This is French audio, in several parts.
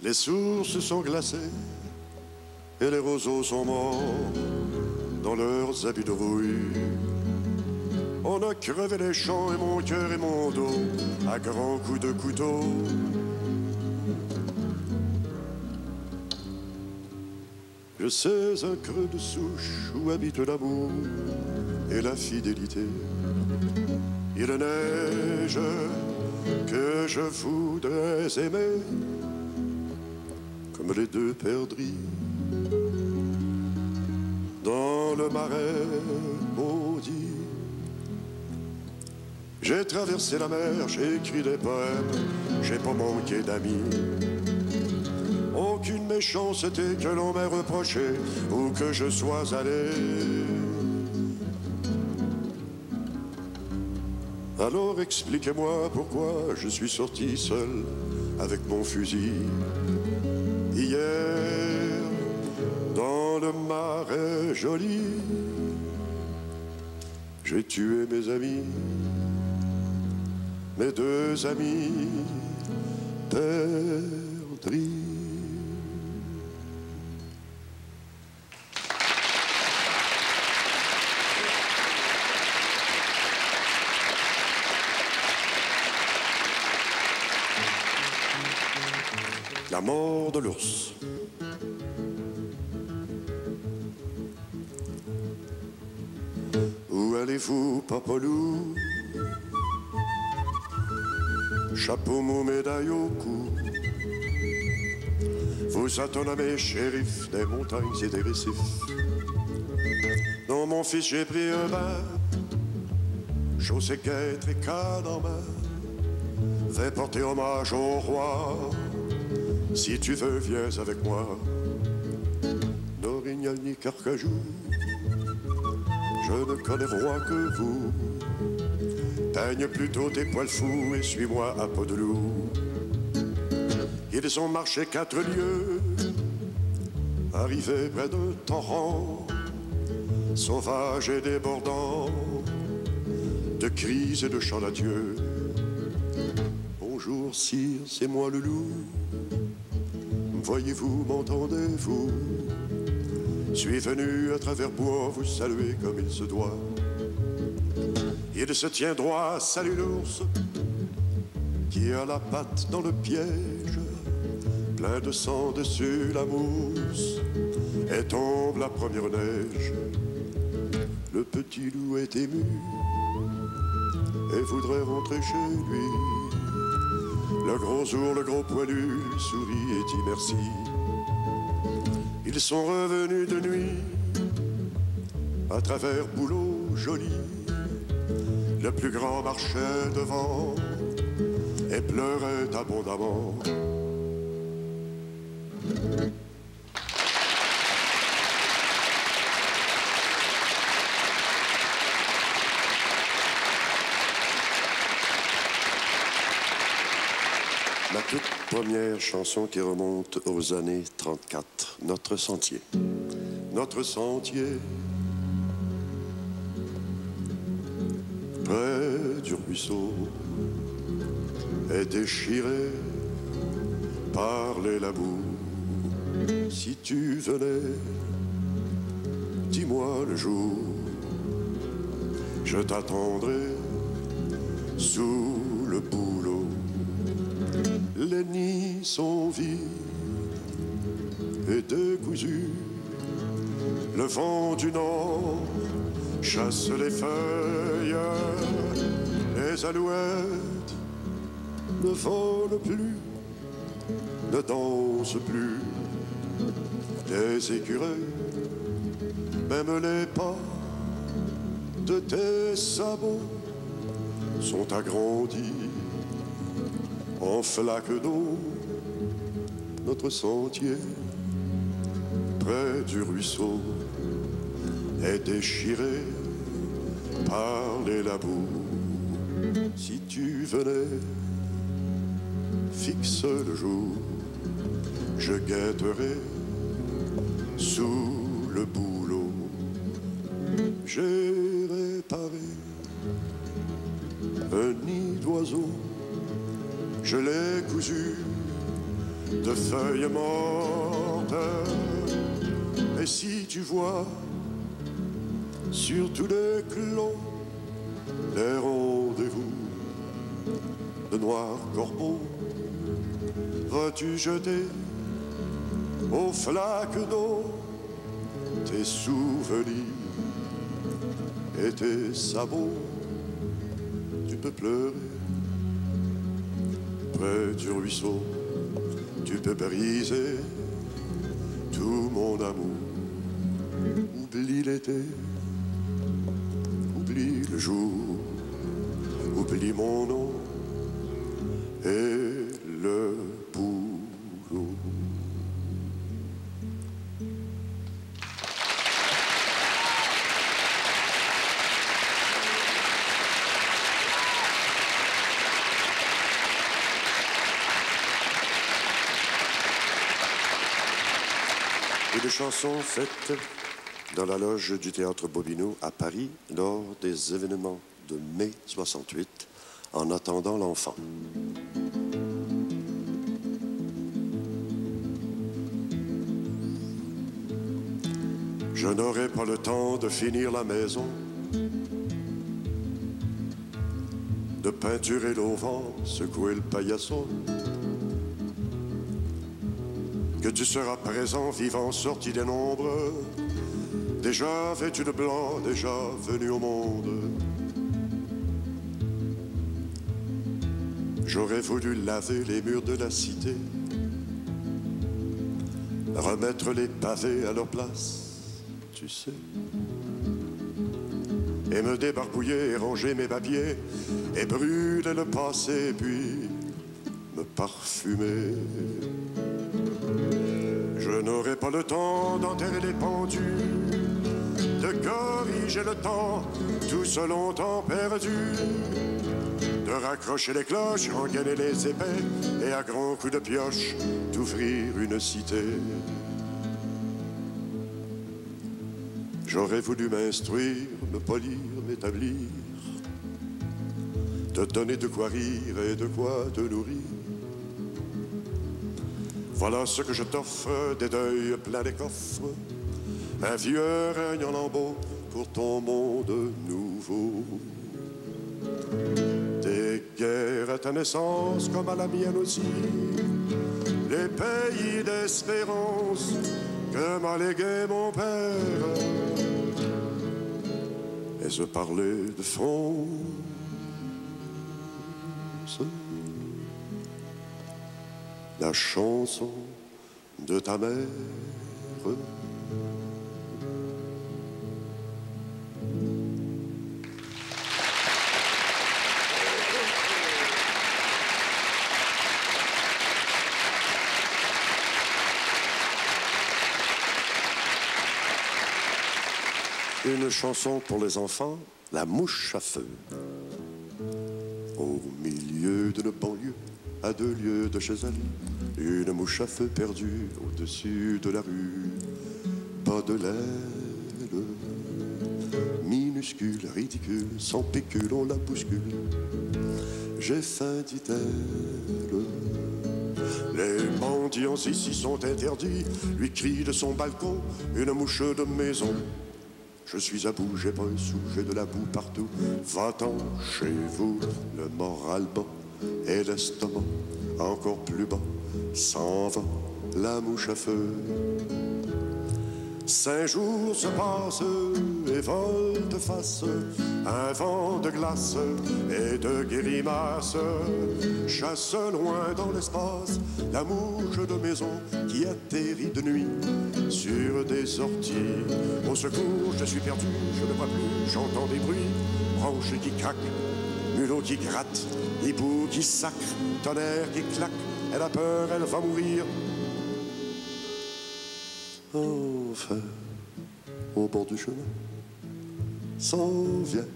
Les sources sont glacées et les roseaux sont morts dans leurs habits de rouille. On a crevé les champs et mon cœur et mon dos à grands coups de couteau. Je sais un creux de souche où habite l'amour et la fidélité. Il neige que je voudrais aimer comme les deux perdrix dans le marais maudit. J'ai traversé la mer, j'ai écrit des poèmes, j'ai pas manqué d'amis. Aucune méchanceté que l'on m'ait reproché ou que je sois allé. Alors expliquez-moi pourquoi je suis sorti seul avec mon fusil. Hier, dans le marais joli, j'ai tué mes amis, mes deux amis perdrix. La mort de l'ours. Où allez-vous, Papalou? Chapeau mou, médaille au cou. Vous attendez, shérif des montagnes et des récifs. Non, mon fils, j'ai pris un bain, chaussée guêtre et canne en main. Vais porter hommage au roi. Si tu veux, viens avec moi. N'Orignal ni Carcajou, je ne connais roi que vous. Peigne plutôt tes poils fous et suis-moi à peau de loup. Ils ont marché 4 lieues, arrivés près d'un torrent, sauvage et débordant, de cris et de chants d'adieu. Bonjour sire, c'est moi le loup. Voyez-vous, m'entendez-vous? Suis venu à travers bois vous saluer comme il se doit. Il se tient droit, salue l'ours, qui a la patte dans le piège, plein de sang dessus la mousse, et tombe la première neige. Le petit loup est ému et voudrait rentrer chez lui. Le gros ours, le gros poilu, sourit et dit merci. Ils sont revenus de nuit, à travers Bouleau joli. Le plus grand marchait devant et pleurait abondamment. Ma toute première chanson qui remonte aux années 34, Notre sentier. Notre sentier, près du ruisseau, est déchiré par les labours. Si tu venais, dis-moi le jour, je t'attendrai sous le bouleau. Les nids sont vides et décousus. Le vent du nord chasse les feuilles. Les alouettes ne volent plus, ne dansent plus. Les écureuils, même les pas de tes sabots sont agrandis en flaques d'eau. Notre sentier, près du ruisseau, est déchiré par les labours. Si tu venais, fixe le jour, je guetterai sous le bouleau. J'ai réparé un nid d'oiseaux, je l'ai cousu de feuilles mortes. Et si tu vois sur tous les clos les rendez-vous de noirs corbeaux, vas-tu jeter aux flaques d'eau tes souvenirs et tes sabots? Tu peux pleurer près du ruisseau, tu peux briser tout mon amour. Oublie l'été, oublie le jour, oublie mon nom et le boulot. Une chanson faite dans la loge du Théâtre Bobino à Paris lors des événements de mai 68, en attendant l'enfant. Je n'aurai pas le temps de finir la maison, de peinturer l'auvent, secouer le paillasson. Que tu seras présent, vivant, sorti des nombres, déjà vêtu de blanc, déjà venu au monde. J'aurais voulu laver les murs de la cité, remettre les pavés à leur place, tu sais, et me débarbouiller et ranger mes papiers, et brûler le passé, puis me parfumer. Je n'aurai pas le temps d'enterrer les pendus, de corriger le temps, tout ce longtemps perdu, de raccrocher les cloches, engainer les épais, et à grands coups de pioche, d'ouvrir une cité. J'aurais voulu m'instruire, me polir, m'établir, te donner de quoi rire et de quoi te nourrir. Voilà ce que je t'offre, des deuils pleins des coffres, un vieux règne en lambeaux pour ton monde nouveau. Des guerres à ta naissance comme à la mienne aussi, les pays d'espérance que m'a légué mon père. Et je parlais de France, la chanson de ta mère. Une chanson pour les enfants, La mouche à feu. Au milieu d'une banlieue, à 2 lieues de chez elle, une mouche à feu perdue au-dessus de la rue. Pas de l'aile, minuscule, ridicule, sans pécule, on la bouscule. J'ai faim, dit-elle. Les mendiants ici sont interdits, lui crie de son balcon une mouche de maison. Je suis à bout, j'ai pas un sou, j'ai de la boue partout. Va-t'en chez vous, le moral bas et l'estomac encore plus bas. S'en va la mouche à feu. 5 jours se passent et volte face un vent de glace et de grimaces. Chasse loin dans l'espace la mouche de maison qui atterrit de nuit sur des orties. Au secours, je suis perdu, je ne vois plus, j'entends des bruits, branches qui craquent, mulots qui grattent, hibou qui sacre, tonnerre qui claque. Elle a peur, elle va mourir. Enfin, au bord du chemin, s'en vient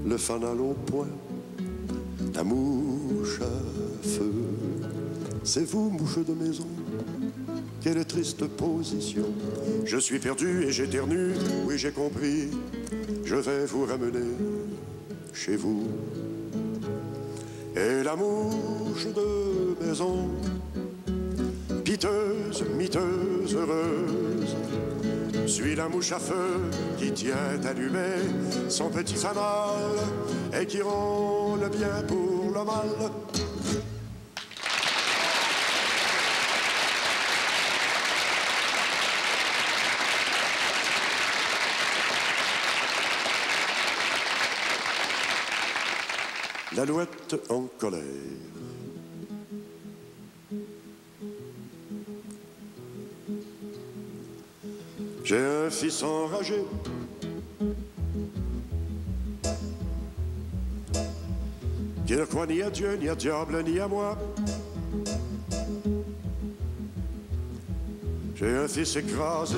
le fanal au point. Ta mouche à feu, c'est vous, mouche de maison. Quelle triste position. Je suis perdu et j'éternue, oui j'ai compris. Je vais vous ramener chez vous. Et la mouche de maison piteuse, miteuse, heureuse. Suis la mouche à feu qui tient allumé son petit fanal et qui rend le bien pour le mal. L'alouette en colère. J'ai un fils enragé qui ne croit ni à Dieu, ni à diable, ni à moi. J'ai un fils écrasé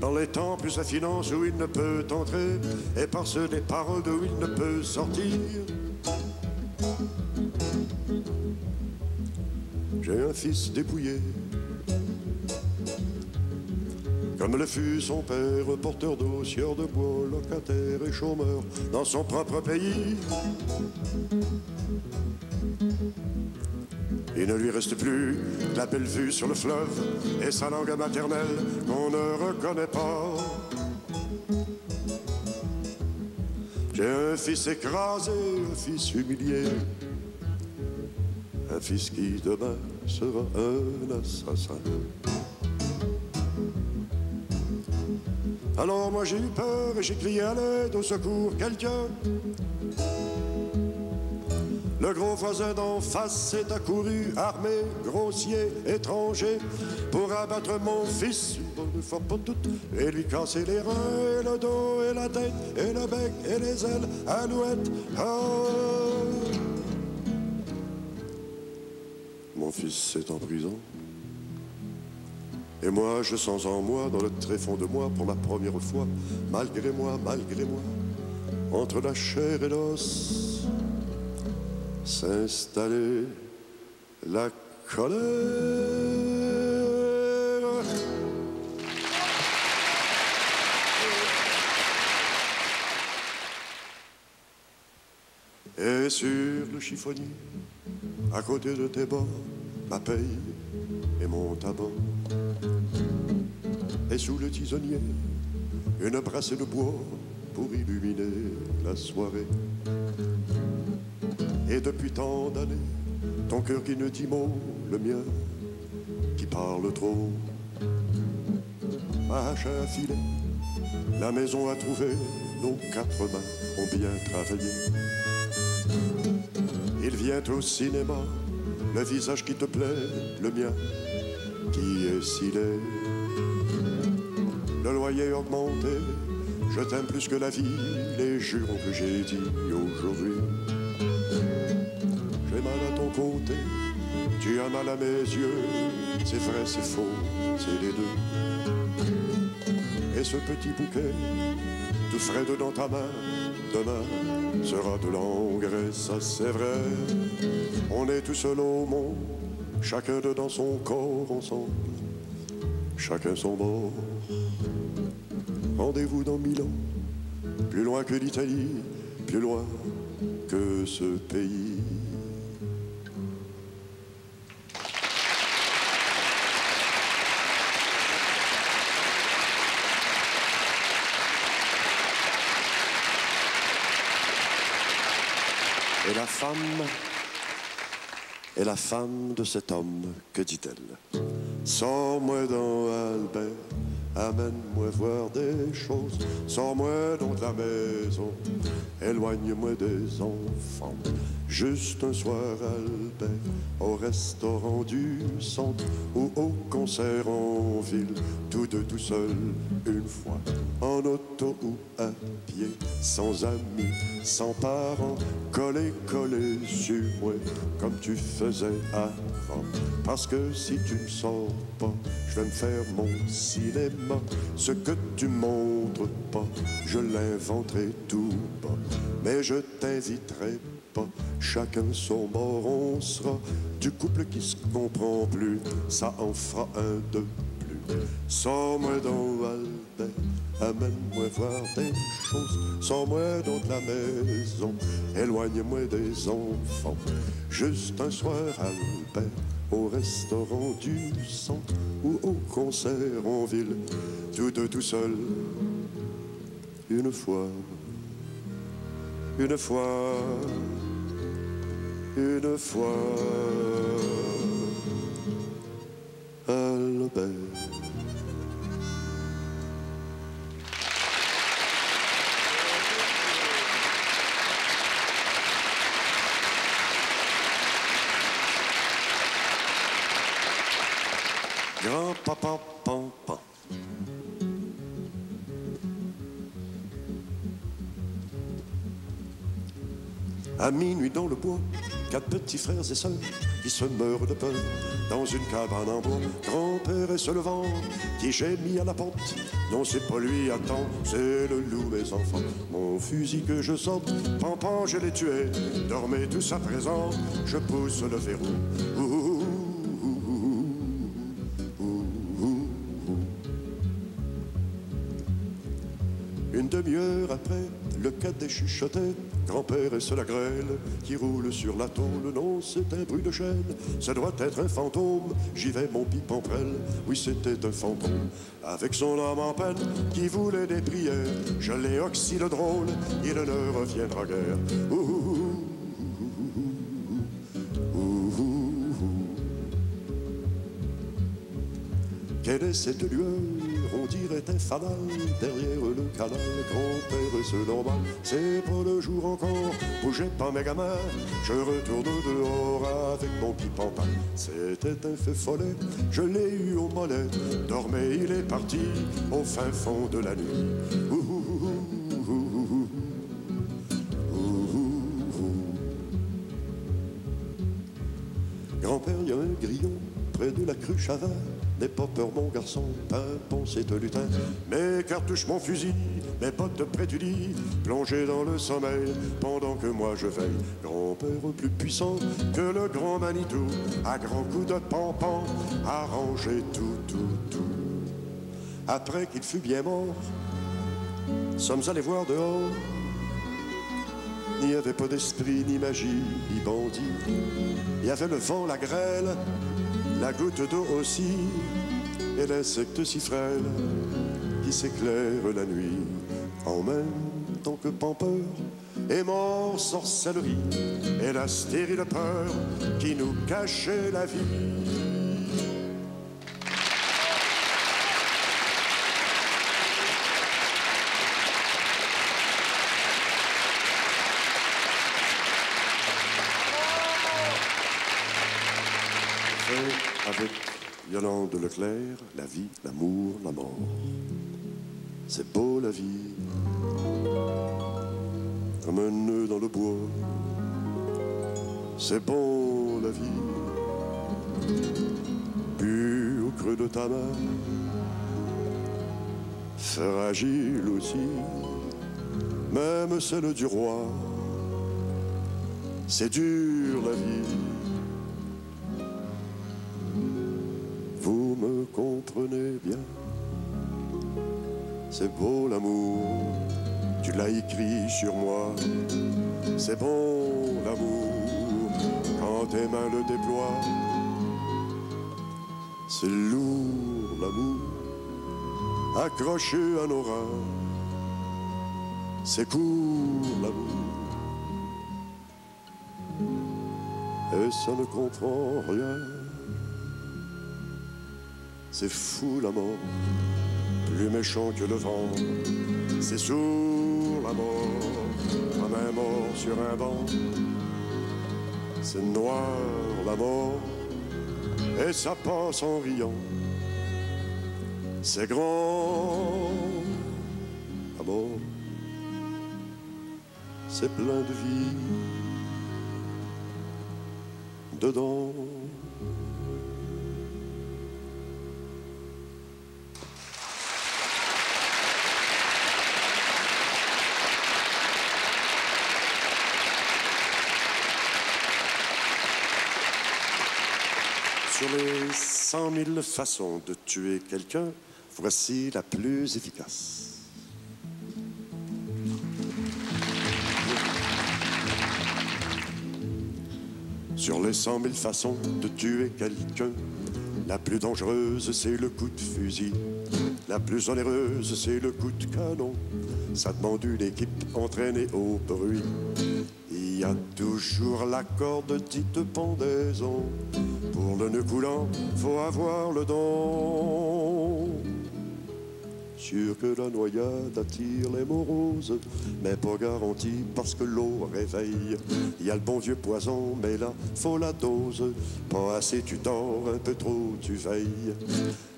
dans les temples à finance où il ne peut entrer et par ceux des paroles d'où il ne peut sortir. J'ai un fils dépouillé comme le fut son père, porteur d'eau, sieur de bois, locataire et chômeur dans son propre pays. Il ne lui reste plus la belle vue sur le fleuve et sa langue maternelle qu'on ne reconnaît pas. J'ai un fils écrasé, un fils humilié, un fils qui demain sera un assassin. Alors moi j'ai eu peur et j'ai crié à l'aide, au secours, quelqu'un. Le gros voisin d'en face est accouru, armé, grossier, étranger, pour abattre mon fils, une bonne fois pour toutes, et lui casser les reins, et le dos, et la tête, et le bec, et les ailes, alouette. Oh. Mon fils est en prison. Et moi, je sens en moi, dans le tréfonds de moi, pour la première fois, malgré moi, entre la chair et l'os, s'installer la colère. Et sur le chiffonnier, à côté de tes bords, ma paye et mon tabac. Et sous le tisonnier, une brassée de bois pour illuminer la soirée. Et depuis tant d'années, ton cœur qui ne dit mot, le mien qui parle trop. Ma hache a affilé, la maison a trouvé, nos 4 mains ont bien travaillé. Il vient au cinéma, le visage qui te plaît, le mien qui est si laid. Le loyer augmenté, je t'aime plus que la vie, les jurons que j'ai dit aujourd'hui. J'ai mal à ton côté, tu as mal à mes yeux, c'est vrai, c'est faux, c'est les deux. Et ce petit bouquet, tout frais dans ta main, demain sera de l'engrais, ça c'est vrai. On est tout seul au monde, chacun dans son corps ensemble, chacun son bord. Rendez-vous dans 1000 ans, plus loin que l'Italie, plus loin que ce pays. Et la femme de cet homme, que dit-elle? Sors-moi dans Albert, amène-moi voir des choses. Sors-moi donc de la maison, éloigne-moi des enfants. Juste un soir, Albert, au restaurant du centre ou au concert en ville, tous deux tout seuls une fois, en auto ou à pied, sans amis, sans parents, collés sur moi, comme tu faisais avant. Parce que si tu ne sors pas, je vais me faire mon cinéma. Ce que tu montres pas, je l'inventerai tout bas. Mais je t'inviterai pas, chacun son bord, on sera du couple qui se comprend plus, ça en fera un de plus. Sans-moi donc, Albert, amène-moi voir des choses. Sans-moi donc la maison, éloigne-moi des enfants. Juste un soir, Albert, au restaurant du centre ou au concert en ville, tous deux tout seuls. Une fois, une fois, une fois, Albert. Grand-papa, pampan. À minuit dans le bois, 4 petits frères et sœurs qui se meurent de peur dans une cabane en bois. Grand-père est se levant, qui gémit à la porte. Non, c'est pas lui, attends, c'est le loup, mes enfants. Mon fusil que je sorte, pampan, je l'ai tué. Dormez tous à présent, je pousse le verrou. Ouh, une demi-heure après, le cadet chuchotait. Grand-père est la grêle qui roule sur la tôle. Non, c'est un bruit de chaîne, ça doit être un fantôme. J'y vais, mon pipe prêle. Oui, c'était un fantôme avec son âme en peine qui voulait des prières. Je l'ai oxy le drôle, il ne reviendra guère. Quelle est cette lueur? On dirait un fanal derrière le canal. Grand-père, c'est normal, c'est pas le jour encore. Bougez pas mes gamins, je retourne dehors avec mon pipantin. C'était un feu follet, je l'ai eu au mollet. Dormez, il est parti au fin fond de la nuit. Grand-père, il y a un grillon près de la cruche à vin. N'aie pas peur, mon garçon, pimpon, c'est un lutin. Mes cartouches, mon fusil, mes bottes près du lit, plongées dans le sommeil pendant que moi je veille. Grand-père plus puissant que le grand Manitou, à grands coups de pampan, arrangé tout. Après qu'il fut bien mort, sommes allés voir dehors. Il n'y avait pas d'esprit, ni magie, ni bandit. Il y avait le vent, la grêle, la goutte d'eau aussi, et l'insecte si frêle qui s'éclaire la nuit. En même temps que Pampeur est mort, sorcellerie, et la stérile peur qui nous cachait la vie. Avec Yolande Leclerc, la vie, l'amour, la mort. C'est beau la vie, comme un nœud dans le bois. C'est bon la vie, bu au creux de ta main, fragile aussi, même celle du roi. C'est dur la vie. Vous me comprenez bien, c'est beau l'amour, tu l'as écrit sur moi. C'est bon l'amour, quand tes mains le déploient. C'est lourd l'amour, accroché à nos reins. C'est court l'amour, et ça ne comprend rien. C'est fou la mort, plus méchant que le vent. C'est sourd la mort, comme un mort sur un banc. C'est noir la mort, et ça passe en riant. C'est grand la mort, c'est plein de vie dedans. Sur les 100 000 façons de tuer quelqu'un, voici la plus efficace. Sur les 100 000 façons de tuer quelqu'un, la plus dangereuse, c'est le coup de fusil. La plus onéreuse, c'est le coup de canon. Ça demande une équipe entraînée au bruit. Il y a toujours la corde dite pendaison. Pour le nœud coulant, faut avoir le don. Sûr que la noyade attire les moroses, mais pas garanti parce que l'eau réveille. Il y a le bon vieux poison, mais là, faut la dose. Pas assez, tu dors, un peu trop, tu veilles.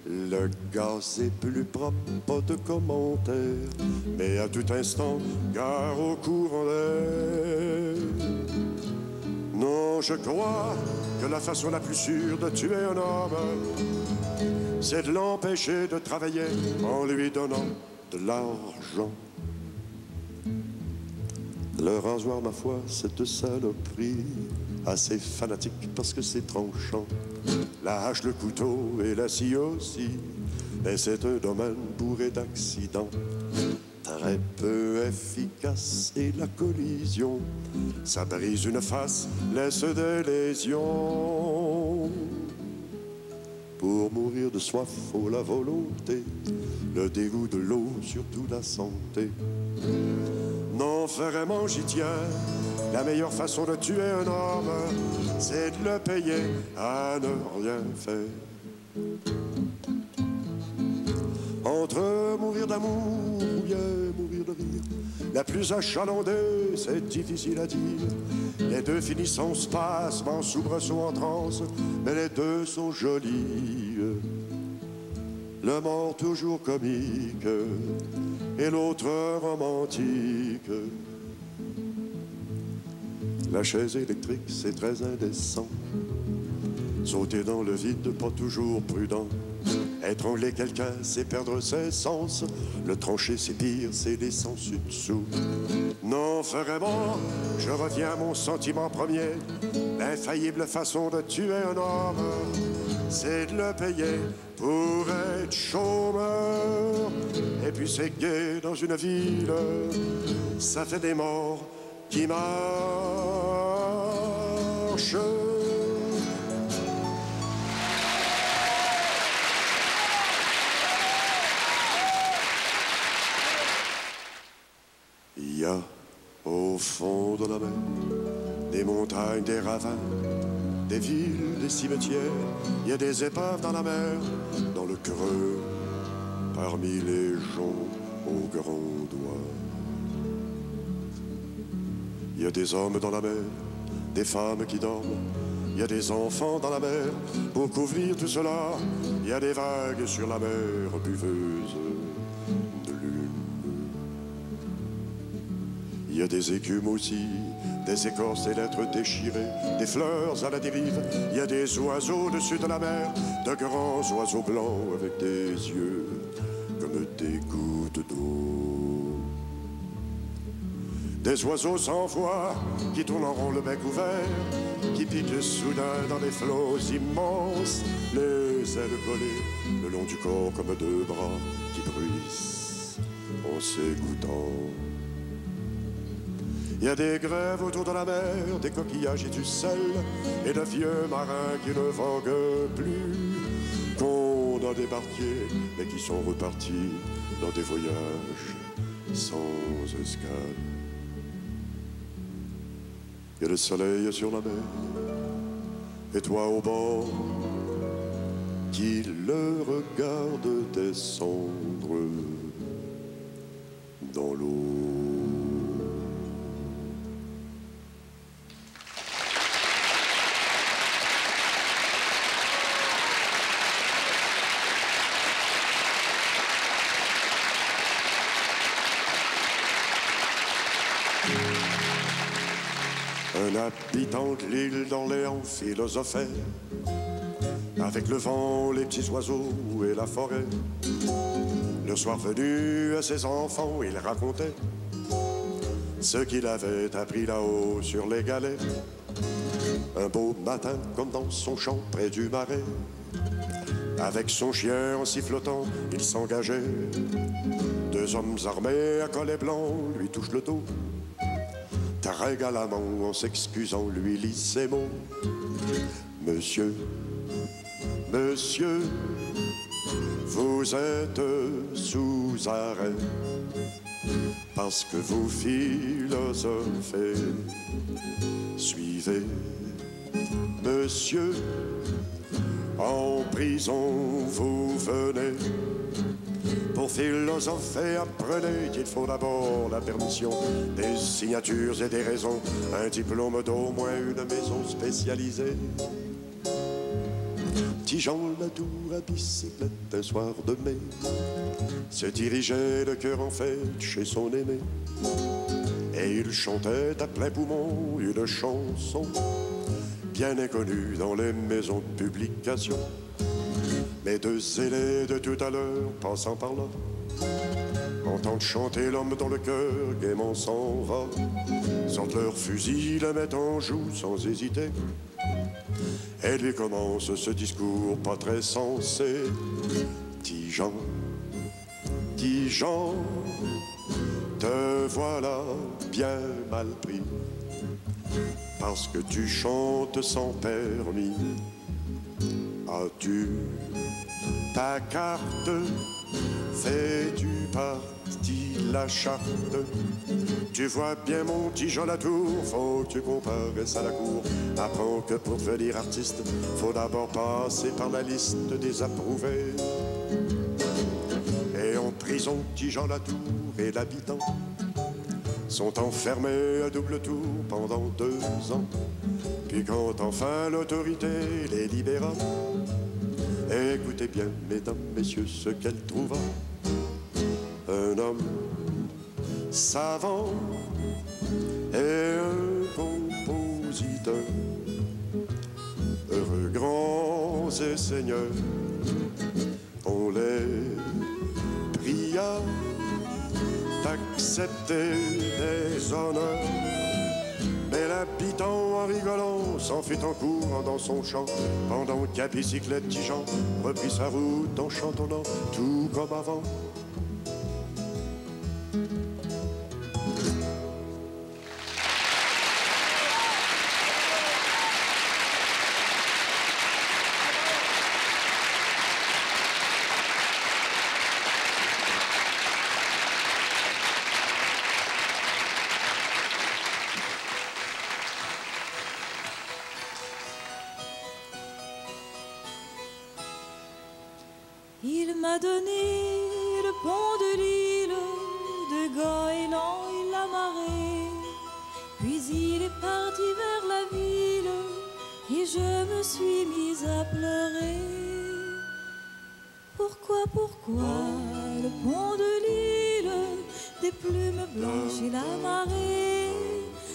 Le gaz est plus propre, pas de commentaires, mais à tout instant, gare au courant d'air. Non, je crois que la façon la plus sûre de tuer un homme, c'est de l'empêcher de travailler en lui donnant de l'argent. Le rasoir, ma foi, cette saloperie, assez fanatique parce que c'est tranchant. La hache, le couteau et la scie aussi, mais c'est un domaine bourré d'accidents. Très peu efficace et la collision, ça brise une face, laisse des lésions. Pour mourir de soif, faut la volonté, le dégoût de l'eau, surtout la santé. Non, vraiment, j'y tiens. La meilleure façon de tuer un homme, c'est de le payer à ne rien faire. Entre mourir d'amour ou bien mourir de rire, la plus achalandée, c'est difficile à dire. Les deux finissent en spasme, en soubresaut, en transe, mais les deux sont jolis. Le mort toujours comique et l'autre romantique. La chaise électrique, c'est très indécent. Sauter dans le vide, pas toujours prudent. Étrangler quelqu'un, c'est perdre ses sens. Le trancher, c'est pire, c'est les sens dessous. Non, vraiment, je reviens à mon sentiment premier. L'infaillible façon de tuer un homme, c'est de le payer pour être chômeur. Et puis c'est gai dans une ville, ça fait des morts qui marchent. Il y a au fond de la mer des montagnes, des ravins, des villes, des cimetières. Il y a des épaves dans la mer, dans le creux, parmi les joncs aux grands doigts. Il y a des hommes dans la mer, des femmes qui dorment. Il y a des enfants dans la mer. Pour couvrir tout cela, il y a des vagues sur la mer buveuse de lune. Il y a des écumes aussi, des écorces et lettres déchirées, des fleurs à la dérive. Il y a des oiseaux au-dessus de la mer, de grands oiseaux blancs avec des yeux comme des gouttes d'eau. Des oiseaux sans voix qui tournent en rond le bec ouvert, qui piquent soudain dans des flots immenses, les ailes collées le long du corps comme deux bras qui bruissent en s'égouttant. Il y a des grèves autour de la mer, des coquillages et du sel, et de vieux marins qui ne voguent plus, qu'on a débarqués, mais qui sont repartis dans des voyages sans escale. Il y a le soleil sur la mer, et toi au bord, qui le regarde descendre dans l'eau. Un habitant de l'île d'Orléans philosophait, avec le vent, les petits oiseaux et la forêt. Le soir venu à ses enfants, il racontait ce qu'il avait appris là-haut sur les galets. Un beau matin, comme dans son champ près du marais, avec son chien en sifflotant, il s'engageait. Deux hommes armés à collet blanc lui touchent le dos. Très galamment, en s'excusant, lui lit ces mots. Monsieur, monsieur, vous êtes sous arrêt parce que vous philosophez. Suivez, monsieur, en prison vous venez. Pour philosopher, apprenez qu'il faut d'abord la permission, des signatures et des raisons, un diplôme d'au moins une maison spécialisée. Petit Jean Latour à bicyclette un soir de mai se dirigeait le cœur en fête chez son aimé. Et il chantait à plein poumon une chanson bien inconnue dans les maisons de publication. Mais deux zélés de tout à l'heure, passant par là, entendent chanter l'homme dont le cœur gaiement s'en va. Sortent leur fusil, le mettent en joue sans hésiter, et lui commence ce discours pas très sensé. Petit Jean, te voilà bien mal pris, parce que tu chantes sans permis. As-tu ta carte? Fais-tu partie la charte? Tu vois bien mon petit Jean Latour, faut que tu comparaisses à la cour. Apprends que pour devenir artiste, faut d'abord passer par la liste des approuvés. Et en prison, petit Jean Latour et l'habitant sont enfermés à double tour pendant 2 ans. Puis quand enfin l'autorité les libéra, écoutez bien, mesdames, messieurs, ce qu'elle trouva. Un homme savant et un compositeur, heureux grands et seigneurs. On les pria d'accepter des honneurs, mais l'habitant, en rigolant, s'enfuit en courant dans son champ, pendant qu'à bicyclette, petit Jean reprit sa route en chantonnant tout comme avant. Il m'a donné le pont de l'île, de goéland il l'a marré, puis il est parti vers la ville, et je me suis mise à pleurer. Pourquoi le pont de l'île, des plumes blanches il a marré?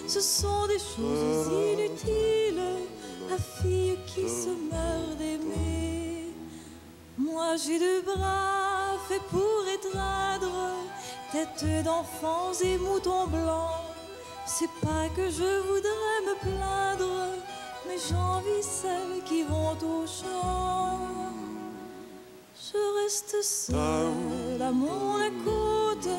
Ce sont des choses inutiles, la fille qui se meurt d'aimer. Moi j'ai 2 bras faits pour étreindre, tête d'enfants et moutons blancs. C'est pas que je voudrais me plaindre, mais j'envie celles qui vont au champ. Je reste seule à mon côte,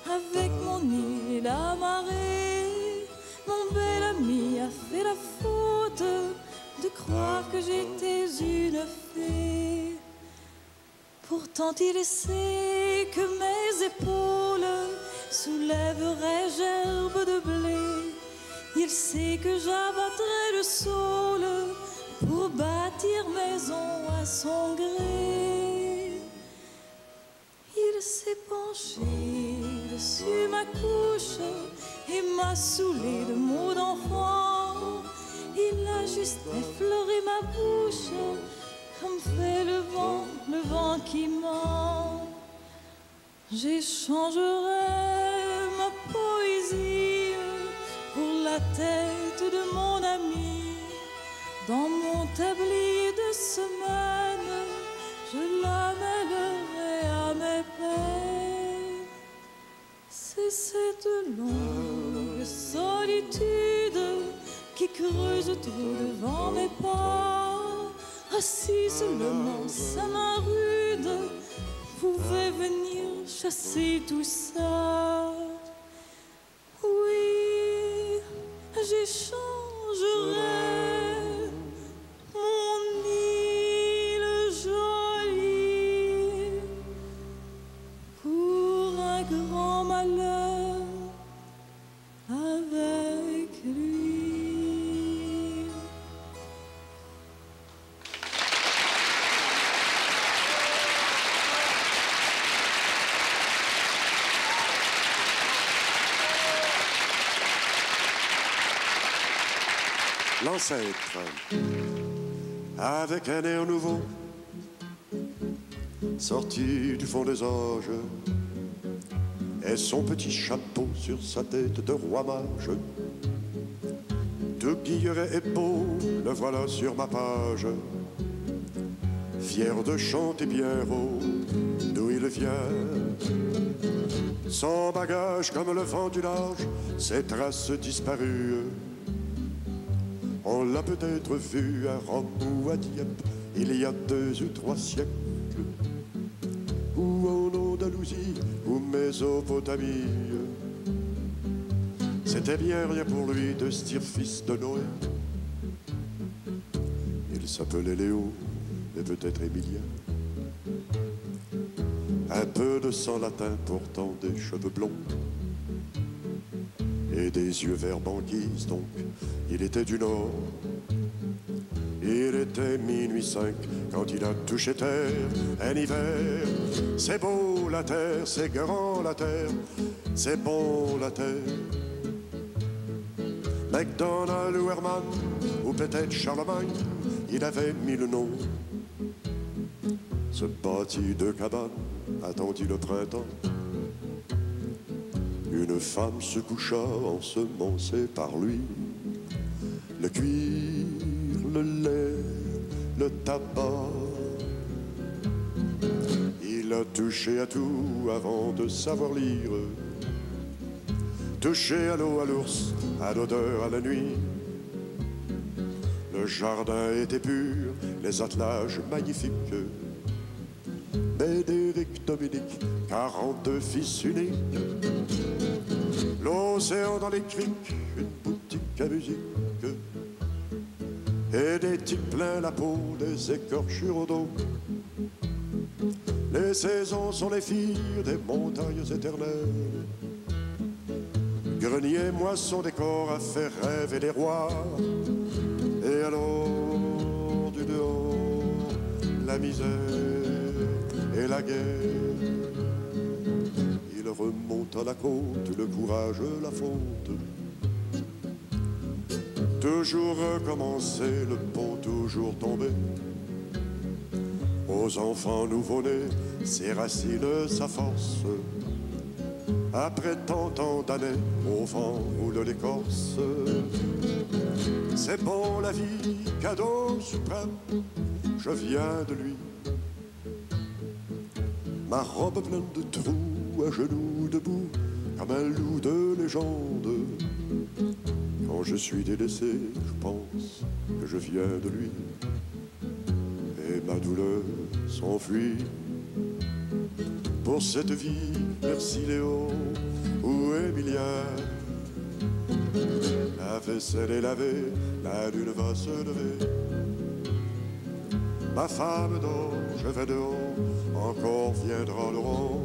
avec mon île à marée. Mon bel ami a fait la faute de croire que j'étais une fée. Pourtant il sait que mes épaules soulèveraient gerbe de blé. Il sait que j'abattrai le saule pour bâtir maison à son gré. Il s'est penché dessus ma couche et m'a saoulé de mots d'enfant. Il a juste effleuré ma bouche comme fait le vent qui ment. J'échangerai ma poésie pour la tête de mon ami. Dans mon tablier de semaine, je la mêlerai à mes peines. C'est cette longue solitude qui creuse trop devant mes pas. Assis seulement, sa main rude pouvait venir chasser tout ça. Oui, j'échangerai mon île jolie pour un grand malheur avec lui. L'ancêtre, avec un air nouveau, sorti du fond des âges, et son petit chapeau sur sa tête de roi mage. De Guilleret est beau, le voilà sur ma page, fier de chanter bien haut, d'où il vient. Son bagage comme le vent du large, ses traces disparues. On l'a peut-être vu à Rome ou à Dieppe, il y a 2 ou 3 siècles, ou en Andalousie ou Mésopotamie. C'était bien rien pour lui de se dire fils de Noé. Il s'appelait Léo, et peut-être Émilien. Un peu de sang latin, pourtant des cheveux blonds et des yeux verts banquise, donc il était du Nord. Il était minuit 5 quand il a touché terre, un hiver. C'est beau la terre, c'est grand la terre, c'est bon la terre. MacDonald ou Herman, ou peut-être Charlemagne, il avait 1000 noms. Ce bâti de cabane attendit le printemps. Une femme se coucha ensemencée par lui. Le cuir, le lait, le tabac. Il a touché à tout avant de savoir lire. Touché à l'eau, à l'ours, à l'odeur, à la nuit. Le jardin était pur, les attelages magnifiques. Bédéric, Dominique, 42 fils uniques. L'océan dans les criques, une boutique à musique. Et des types plein la peau, des écorchures au dos. Les saisons sont les filles des montagnes éternelles. Grenier, moisson, décor à faire rêver les rois. Et alors, du dehors, la misère et la guerre. Il remonte à la côte, le courage, la faute. Toujours recommencer, le pont toujours tombé. Aux enfants nouveau-nés, ses racines, sa force. Après tant d'années, au vent roule l'écorce. C'est bon la vie, cadeau suprême, je viens de lui. Ma robe pleine de trous, à genoux debout, comme un loup de légende. Quand je suis délaissé, je pense que je viens de lui. Et ma douleur s'enfuit. Pour cette vie, merci Léo ou Émilien. La vaisselle est lavée, la lune va se lever. Ma femme dort, je vais dehors, encore viendra le rang.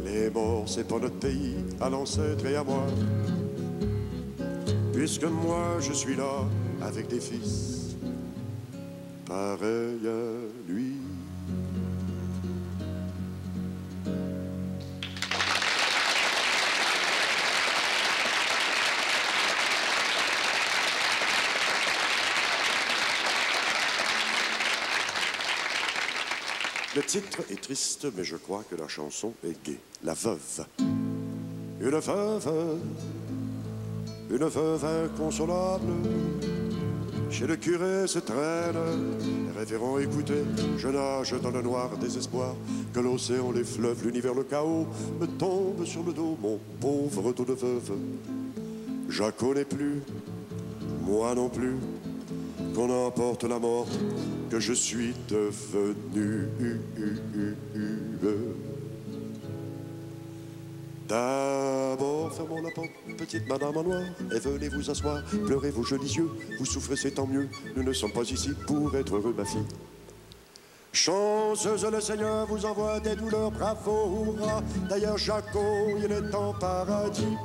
Les morts, c'est pas notre pays, à l'ancêtre et à moi. Puisque moi, je suis là, avec des fils, pareils à lui. Le titre est triste, mais je crois que la chanson est gaie. La veuve. Une veuve inconsolable, chez le curé se traîne. Révérend, écoutez, je nage dans le noir désespoir, que l'océan, les fleuves, l'univers, le chaos me tombe sur le dos, mon pauvre dos de veuve. Je connais plus, moi non plus, qu'on emporte la mort que je suis devenu. D'abord, fermons la porte, petite madame en noir, et venez vous asseoir, pleurez vos jolis yeux, vous souffrez, c'est tant mieux, nous ne sommes pas ici pour être heureux, ma fille. Chanceuse, le Seigneur vous envoie des douleurs, bravo, hurrah, d'ailleurs, Jaco, il est en paradis.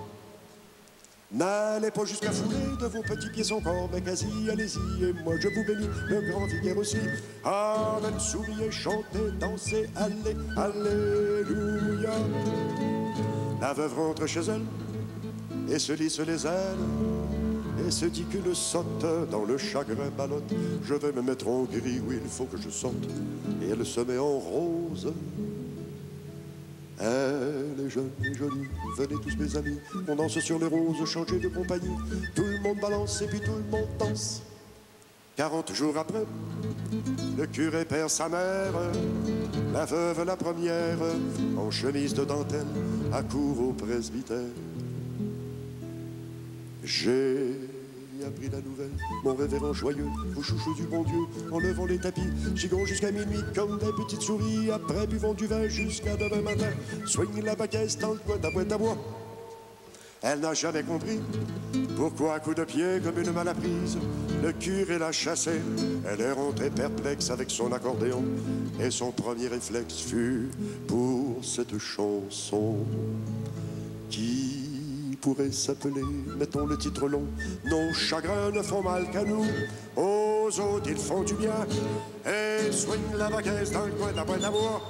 N'allez pas jusqu'à fouler de vos petits pieds son corps, mais quasi, allez-y, et moi je vous bénis, le grand vigueur aussi. Amen, souriez, chantez, dansez, allez, alléluia. La veuve rentre chez elle et se lisse les ailes et se dit qu'une sotte dans le chagrin ballotte. Je vais me mettre en gris, oui, il faut que je sorte. Et elle se met en rose. Elle est jeune et jolie, venez tous mes amis, on danse sur les roses, changez de compagnie. Tout le monde balance et puis tout le monde danse. 40 jours après, le curé perd sa mère, la veuve la première, en chemise de dentelle, accourt au presbytère. J'ai appris la nouvelle, mon révérend joyeux, vos chouchous du bon Dieu, en levant les tapis, gigots jusqu'à minuit comme des petites souris, après buvons du vin jusqu'à demain matin, soigne la baguette dans le coin de la boîte à bois. Elle n'a jamais compris pourquoi, à coups de pied comme une malapprise, le curé l'a chassée. Elle est rentrée perplexe avec son accordéon, et son premier réflexe fut pour cette chanson qui pourrait s'appeler, mettons le titre long, nos chagrins ne font mal qu'à nous, aux autres ils font du bien, et swing la baguette dans le coin de la boîte à bois.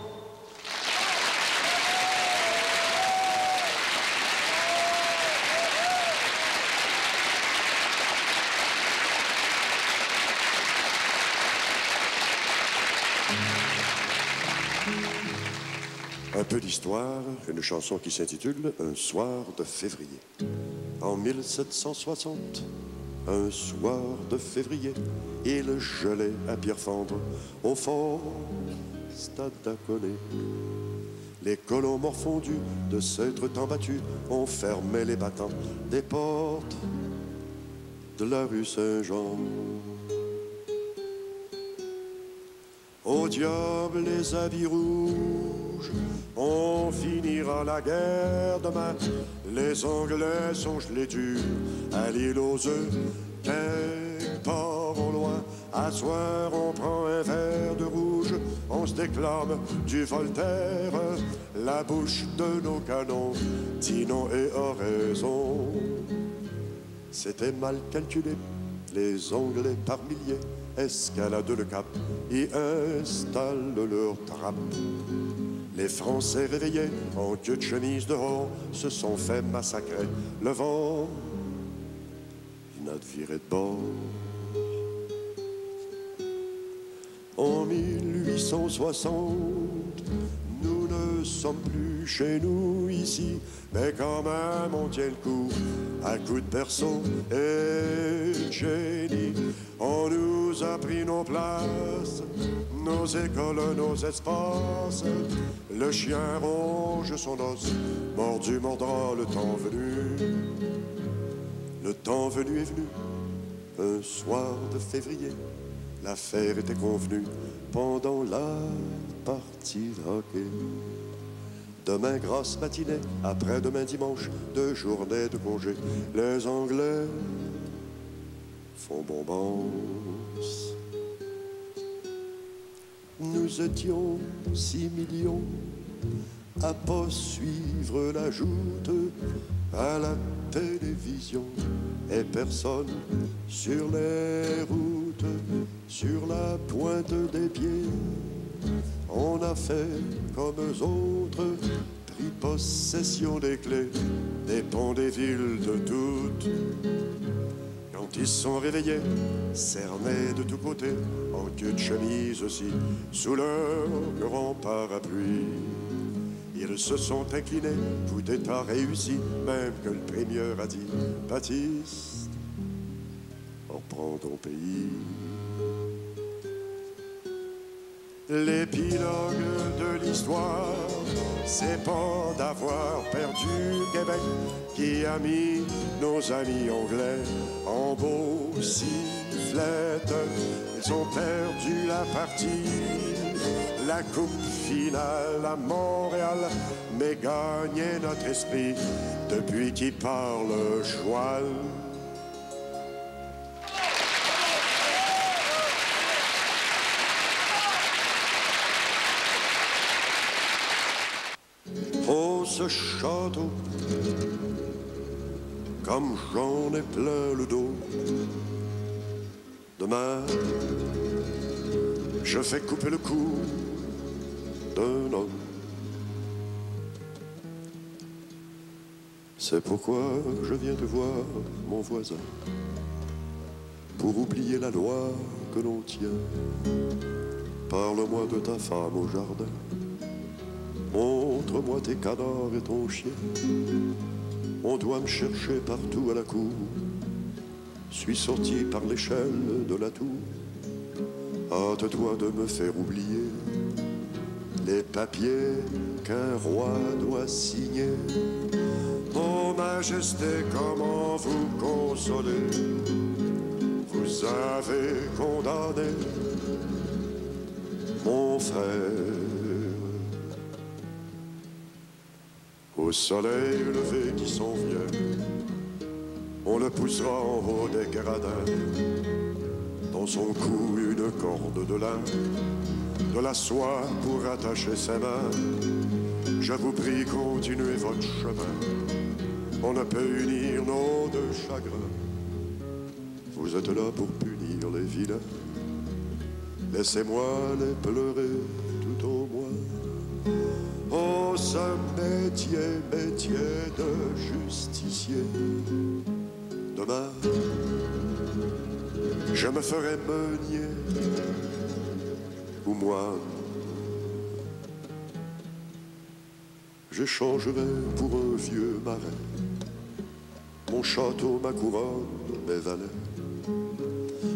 Un peu d'histoire, une chanson qui s'intitule « Un soir de février ». En 1760, un soir de février, il gelait à Pierrefonds, au fort stade d'Accolé. Les colons morfondus de s'être tant battus ont fermé les battants des portes de la rue Saint-Jean. Au diable les habits rouges, on finira la guerre demain. Les Anglais sont gelés durs à l'île aux œufs, quelque part au loin. À soir, on prend un verre de rouge, on se déclame du Voltaire. La bouche de nos canons dit non et a raison. C'était mal calculé, les Anglais par milliers escaladent le cap et installent leur trappe. Les Français réveillés en queue de chemise dehors se sont fait massacrer. Le vent n'a viré de bord. En 1860, nous ne sommes plus chez nous ici, mais quand même on tient le coup à coups de perso et de génie. On nous a pris nos places, nos écoles, nos espaces. Le chien ronge son os, mordu mordra le temps venu. Le temps venu est venu, un soir de février. L'affaire était convenue pendant la partie de hockey. Demain, grasse matinée, après-demain dimanche, 2 journées de congé. Les Anglais font bombance. Nous étions 6 millions à pas suivre la joute à la télévision, et personne sur les routes, sur la pointe des pieds. On a fait comme eux autres, pris possession des clés, des ponts des villes de toutes. Quand ils se sont réveillés, cernés de tous côtés, en queue de chemise aussi, sous leur grand parapluie, ils se sont inclinés, tout État réussi, même que le premier a dit Baptiste, prends ton pays. L'épilogue de l'histoire, c'est pas d'avoir perdu Québec qui a mis nos amis anglais en beau sifflette. Ils ont perdu la partie, la coupe finale à Montréal, mais gagné notre esprit depuis qu'il parle choual. Oh, ce château, comme j'en ai plein le dos. Demain, je fais couper le cou d'un homme. C'est pourquoi je viens te voir, mon voisin, pour oublier la loi que l'on tient. Parle-moi de ta femme au jardin. Montre-moi tes canards et ton chien. On doit me chercher partout à la cour. Suis sorti par l'échelle de la tour. Hâte-toi de me faire oublier les papiers qu'un roi doit signer. Ô Majesté, comment vous consoler? Vous avez condamné mon frère au soleil levé qui s'en vient. On le poussera en haut des gradins. Dans son cou une corde de lin, de la soie pour attacher ses mains. Je vous prie, continuez votre chemin. On ne peut unir nos deux chagrins. Vous êtes là pour punir les vilains. Laissez-moi les pleurer tout au moins. Oh, ce métier de justicier. Demain, je me ferai meunier ou moine. J'échangerai pour un vieux marin mon château, ma couronne, mes valets.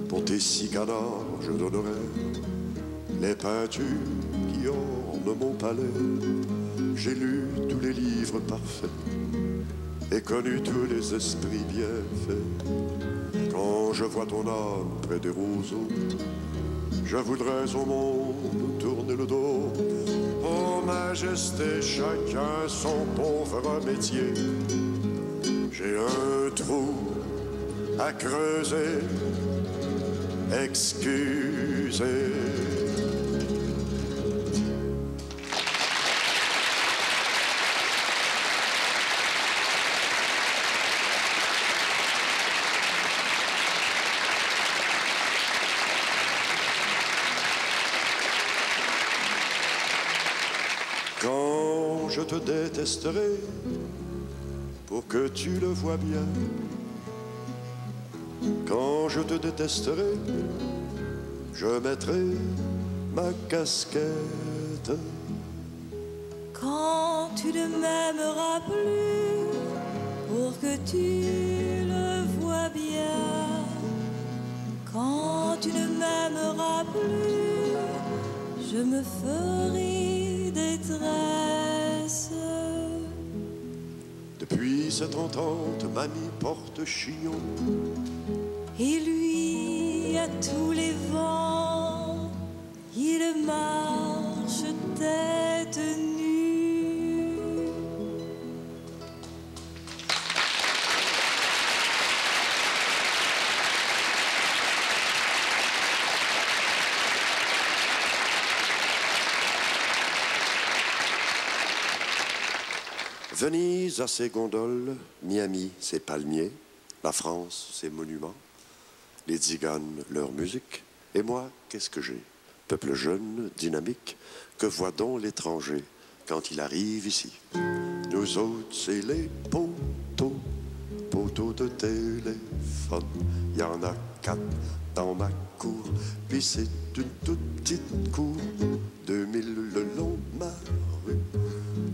Pour tes 6 canards, je donnerai les peintures qui ornent mon palais. J'ai lu tous les livres parfaits et connu tous les esprits bien faits. Quand je vois ton âme près des roseaux, je voudrais au monde tourner le dos. Oh Majesté, chacun son pauvre métier. J'ai un trou à creuser, excusez. Quand je te détesterai, pour que tu le vois bien, quand je te détesterai, je mettrai ma casquette. Quand tu ne m'aimeras plus, pour que tu le vois bien, quand tu ne m'aimeras plus, je me ferai détresse. Depuis cette entente, mamie porte chignon. Et lui, à tous les vents, il marche tête nue. Venise a ses gondoles, Miami ses palmiers, la France ses monuments, les tziganes leur musique, et moi, qu'est-ce que j'ai? Peuple jeune, dynamique, que voit donc l'étranger quand il arrive ici? Nous autres, c'est les poteaux, poteaux numéros de téléphone. Il y en a 4 dans ma cour, puis c'est une toute petite cour. 2000 le long de ma rue,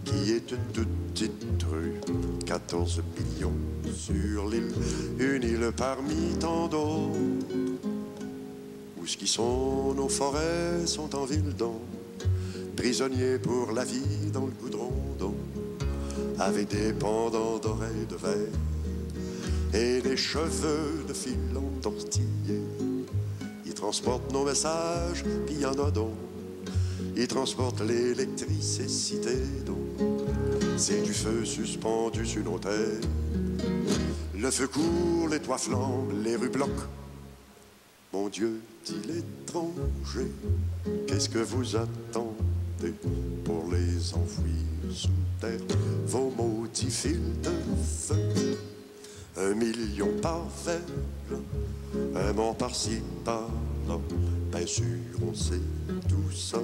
qui est une toute petite rue. 14 millions sur l'île, une île parmi tant d'autres. Où ce qui sont nos forêts sont en ville d'eau, prisonniers pour la vie dans le goudron d'eau, avec des pendants d'oreilles de verre et des cheveux de fil entortillés. Ils transportent nos messages, puis il y en a d'autres. Ils transportent l'électricité d'eau. C'est du feu suspendu sur nos terres. Le feu court, les toits flambent, les rues bloquent. Mon Dieu, dit l'étranger, qu'est-ce que vous attendez pour les enfouir sous terre, vos maudits fils de feu? 1 million par verre, un mort par-ci, par-là. Bien sûr, on sait tout ça,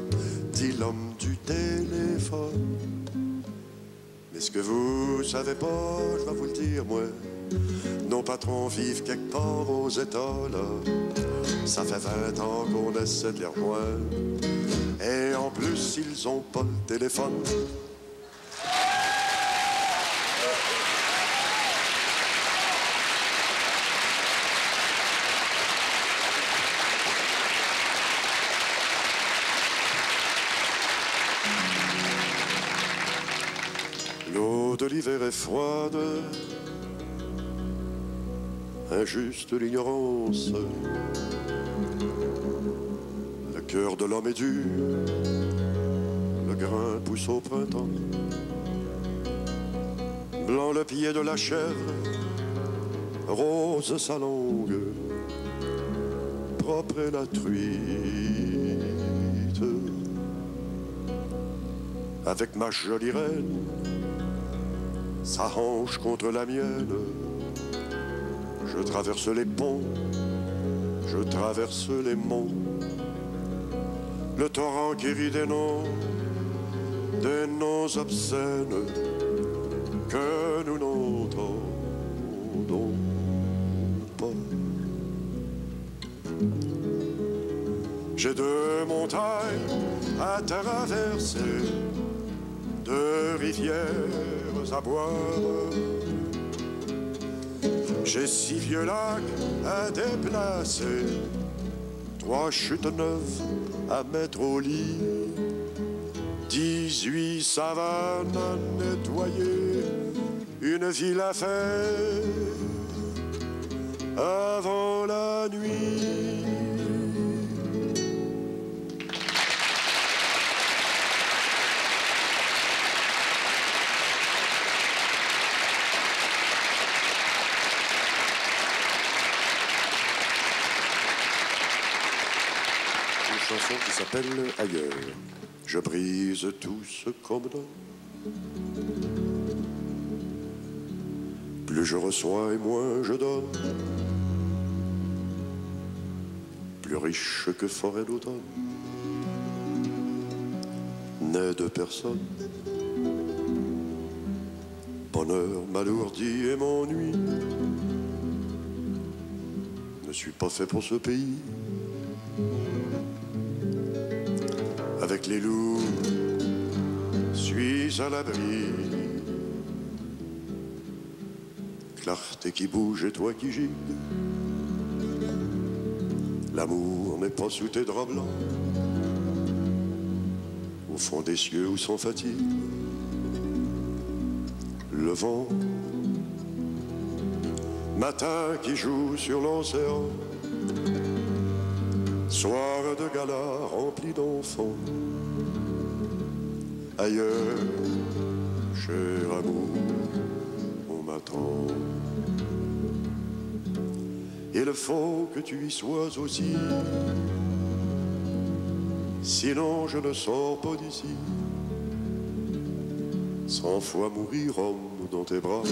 dit l'homme du téléphone. Mais ce que vous savez pas, je vais vous le dire, moi. Nos patrons vivent quelque part aux États, là. Ça fait 20 ans qu'on essaie de les rejoindre. Et en plus, ils ont pas le téléphone. L'eau de l'hiver est froide, injuste l'ignorance. Le cœur de l'homme est dur, le grain pousse au printemps. Blanc le pied de la chèvre, rose sa langue, propre est la truite. Avec ma jolie reine, sa hanche contre la mienne, je traverse les ponts, je traverse les monts, le torrent qui rit des noms obscènes que nous n'entendons pas. J'ai 2 montagnes à traverser, 2 rivières à boire. J'ai 6 vieux lacs à déplacer, 3 chutes neuves à mettre au lit, 18 savanes à nettoyer, une ville à faire avant la nuit. Chanson qui s'appelle Ailleurs. Je brise tout ce qu'on me donne. Plus je reçois et moins je donne. Plus riche que forêt d'automne. N'est de personne. Bonheur m'alourdit et m'ennuie. Ne suis pas fait pour ce pays. Avec les loups, suis à l'abri. Clarté qui bouge et toi qui gigues. L'amour n'est pas sous tes draps blancs, au fond des cieux où sans fatigue. Le vent, matin qui joue sur l'océan. Soir de gala rempli d'enfants. Ailleurs, cher amour, on m'attend. Il faut que tu y sois aussi, sinon je ne sors pas d'ici. 100 fois mourir homme dans tes bras,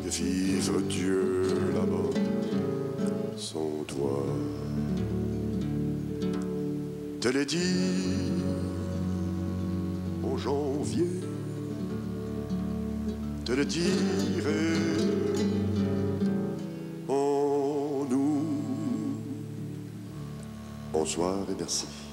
que vivre Dieu là-bas sans toi. Te l'ai dit en janvier, te le dirai bonsoir et merci.